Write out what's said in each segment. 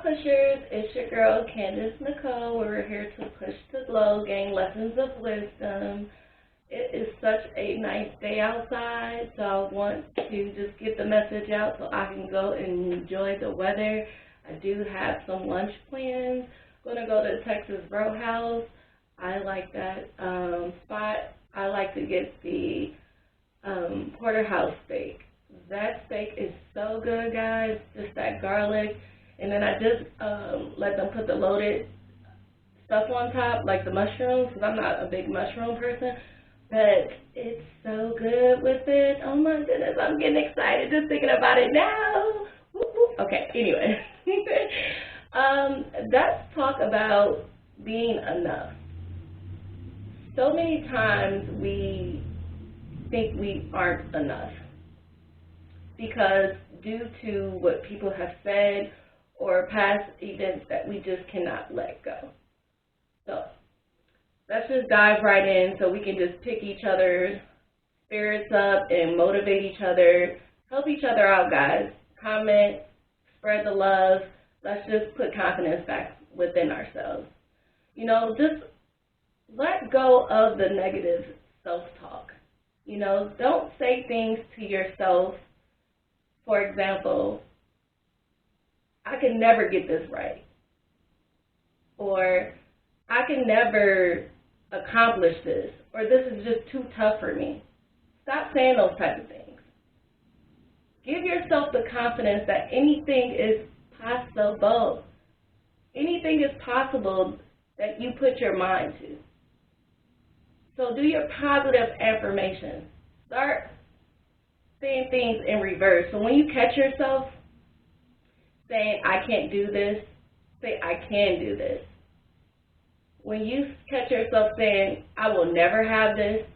Pushers, it's your girl Candace Nicole. We're here to push to glow, gain lessons of wisdom. It is such a nice day outside, so I want to just get the message out so I can go and enjoy the weather. I do have some lunch plans. I'm going to go to Texas Roadhouse. I like that spot. I like to get the porterhouse steak. That steak is so good, guys. Just that garlic. And then I just let them put the loaded stuff on top, like the mushrooms, because I'm not a big mushroom person. But it's so good with it. Oh my goodness, I'm getting excited just thinking about it now. Whoop, whoop. Okay, anyway. Let's talk about being enough. So many times we think we aren't enough because due to what people have said or past events that we just cannot let go. So let's just dive right in so we can just pick each other's spirits up and motivate each other, help each other out, guys. Comment, spread the love. Let's just put confidence back within ourselves. You know, just let go of the negative self-talk. You know, don't say things to yourself. For example, I can never get this right. Or I can never accomplish this. Or this is just too tough for me. Stop saying those types of things. Give yourself the confidence that anything is possible. Anything is possible that you put your mind to. So do your positive affirmations. Start saying things in reverse. So when you catch yourself saying, I can't do this, say, I can do this. When you catch yourself saying, I will never have this,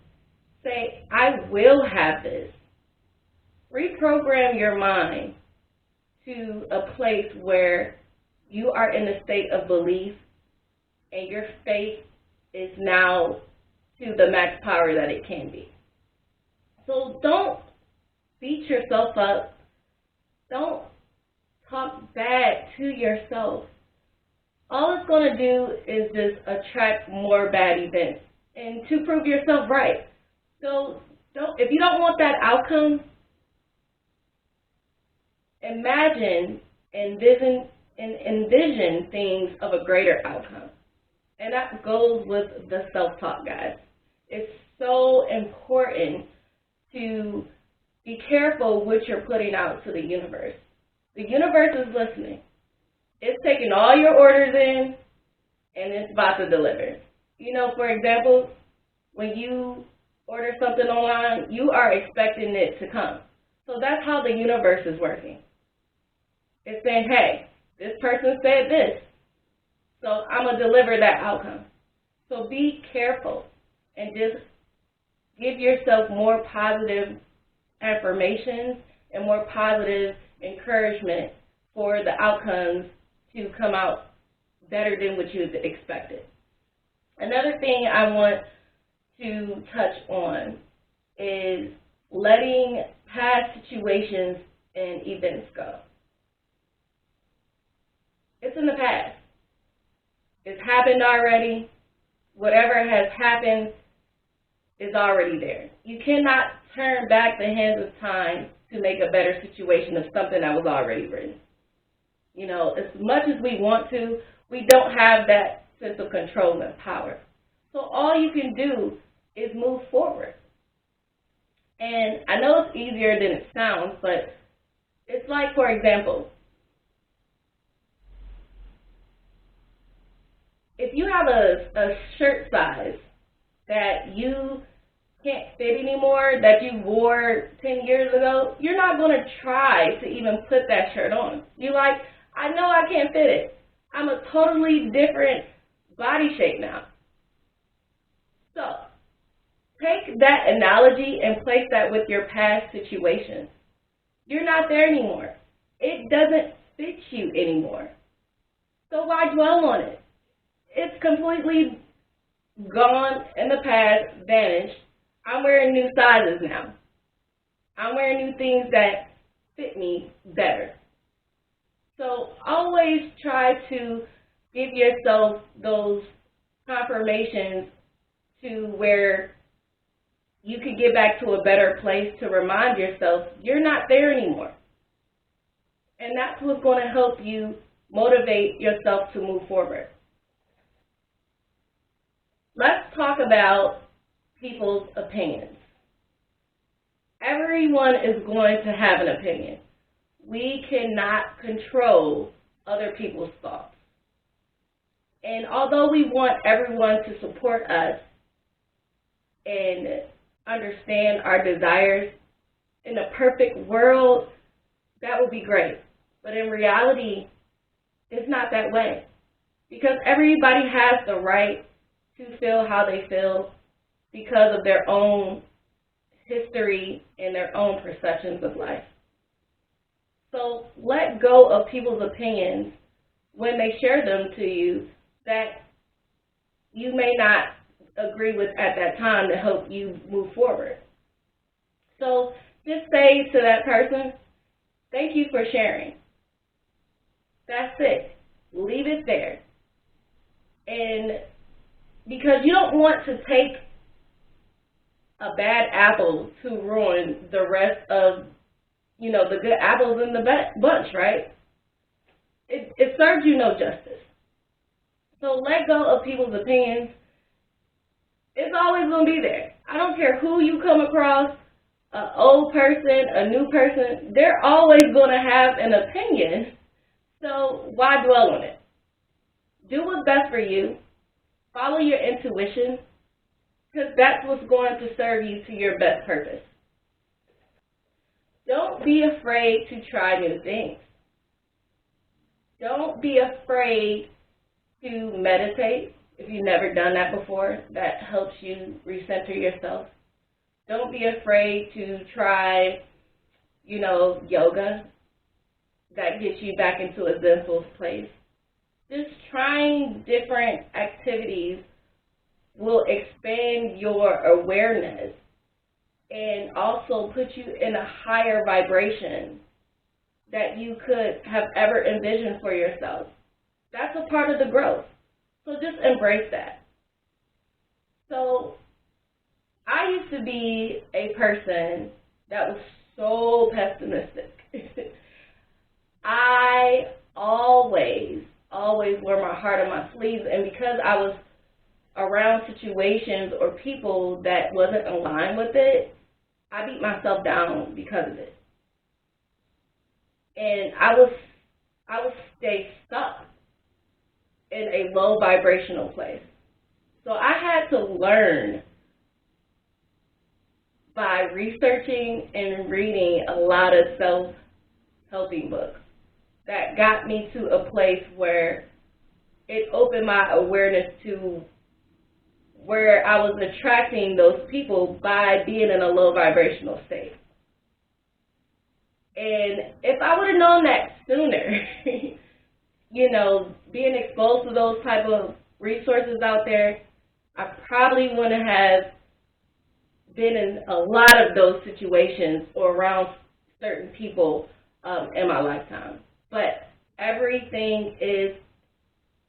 say, I will have this. Reprogram your mind to a place where you are in a state of belief and your faith is now to the max power that it can be. So don't beat yourself up. Don't talk bad to yourself. All it's going to do is just attract more bad events and to prove yourself right. So if you don't want that outcome, imagine, envision things of a greater outcome. And that goes with the self-talk, guys. It's so important to be careful what you're putting out to the universe. The universe is listening. It's taking all your orders in, and it's about to deliver. You know, for example, when you order something online, you are expecting it to come. So that's how the universe is working. It's saying, hey, this person said this, so I'm going to deliver that outcome. So be careful and just give yourself more positive affirmations and more positive encouragement for the outcomes to come out better than what you expected. Another thing I want to touch on is letting past situations and events go. It's in the past. It's happened already. Whatever has happened is already there. You cannot turn back the hands of time to make a better situation of something that was already written. You know, as much as we want to, we don't have that sense of control and power. So all you can do is move forward. And I know it's easier than it sounds, but it's like, for example, if you have a shirt size that you can't fit anymore, that you wore 10 years ago, you're not going to try to even put that shirt on. You're like, I know I can't fit it. I'm a totally different body shape now. So take that analogy and place that with your past situations. You're not there anymore. It doesn't fit you anymore. So why dwell on it? It's completely gone in the past, vanished. I'm wearing new sizes now. I'm wearing new things that fit me better. So always try to give yourself those confirmations to where you can get back to a better place to remind yourself you're not there anymore. And that's what's going to help you motivate yourself to move forward. Let's talk about people's opinions. Everyone is going to have an opinion. We cannot control other people's thoughts. And although we want everyone to support us and understand our desires, in a perfect world, that would be great. But in reality, it's not that way. Because everybody has the right to feel how they feel because of their own history and their own perceptions of life. So let go of people's opinions when they share them to you that you may not agree with at that time to help you move forward. So just say to that person, thank you for sharing. That's it. Leave it there. And because you don't want to take a bad apple to ruin the rest of, the good apples in the bunch, right? It serves you no justice. So let go of people's opinions. It's always going to be there. I don't care who you come across, an old person, a new person, they're always going to have an opinion. So why dwell on it? Do what's best for you. Follow your intuition, because that's what's going to serve you to your best purpose. Don't be afraid to try new things. Don't be afraid to meditate. If you've never done that before, that helps you recenter yourself. Don't be afraid to try, yoga. That gets you back into a zenful place. Just trying different activities will expand your awareness and also put you in a higher vibration that you could have ever envisioned for yourself. That's a part of the growth. So just embrace that. So I used to be a person that was so pessimistic. I always wore my heart on my sleeves, and because I was around situations or people that wasn't aligned with it, I beat myself down because of it. And I would stay stuck in a low vibrational place. So I had to learn by researching and reading a lot of self-helping books that got me to a place where it opened my awareness to where I was attracting those people by being in a low vibrational state. And if I would have known that sooner, being exposed to those type of resources out there, I probably wouldn't have been in a lot of those situations or around certain people in my lifetime. But everything is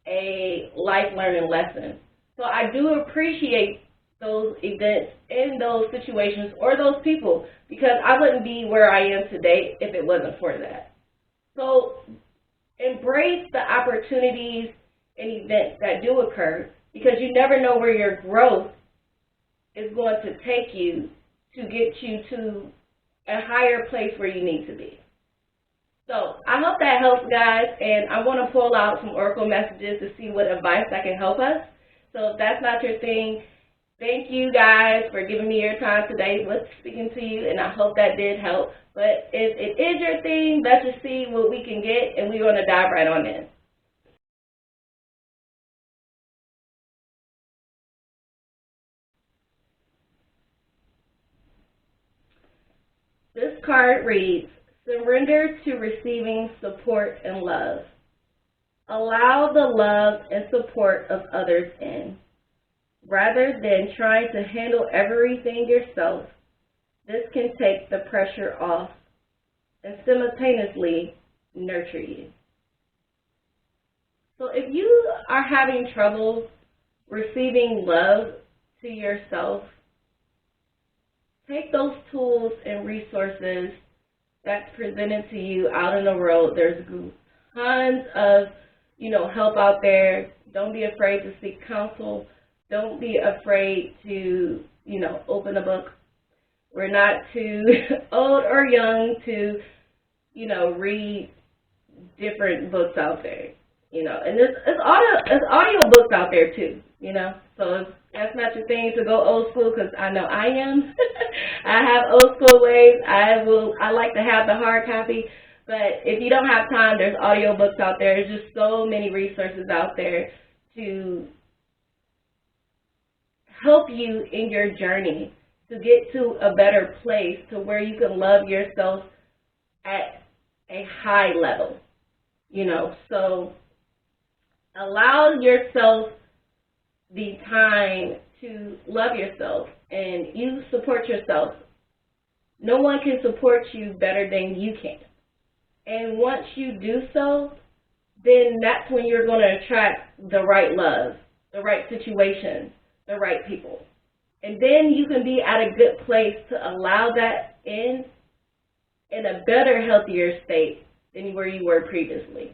a life learning lesson. So I do appreciate those events in those situations or those people, because I wouldn't be where I am today if it wasn't for that. So embrace the opportunities and events that do occur, because you never know where your growth is going to take you to get you to a higher place where you need to be. So I hope that helps, guys, and I want to pull out some oracle messages to see what advice that can help us. So if that's not your thing, thank you guys for giving me your time today with speaking to you, and I hope that did help. But if it is your thing, let's just see what we can get, and we're going to dive right on in. This card reads, surrender to receiving support and love. Allow the love and support of others in. Rather than trying to handle everything yourself, this can take the pressure off and simultaneously nurture you. So if you are having trouble receiving love to yourself, take those tools and resources that's presented to you out in the world. There's tons of, help out there. Don't be afraid to seek counsel. Don't be afraid to, open a book. We're not too old or young to, read different books out there, and there's audio books out there too, so if that's not your thing to go old school, because I know I am. I have old school ways. I like to have the hard copy, but if you don't have time, there's audio books out there. There's just so many resources out there to help you in your journey to get to a better place, to where you can love yourself at a high level, so allow yourself the time to love yourself, and you support yourself. No one can support you better than you can. And once you do so, then that's when you're going to attract the right love, the right situation, the right people. And then you can be at a good place to allow that in a better, healthier state than where you were previously.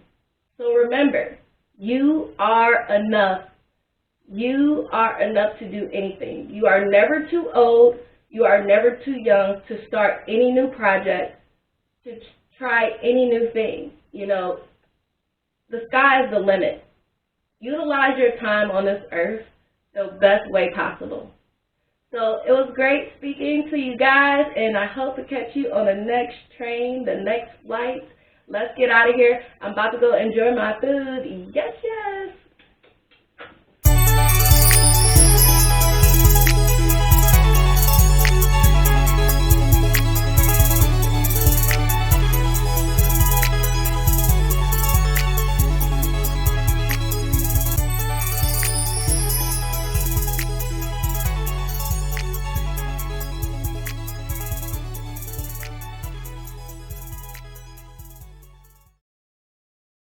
So remember, you are enough. You are enough to do anything. You are never too old. You are never too young to start any new project, to try any new thing. The sky is the limit. Utilize your time on this earth the best way possible. So it was great speaking to you guys, and I hope to catch you on the next train, the next flight. Let's get out of here. I'm about to go enjoy my food. Yes, yes.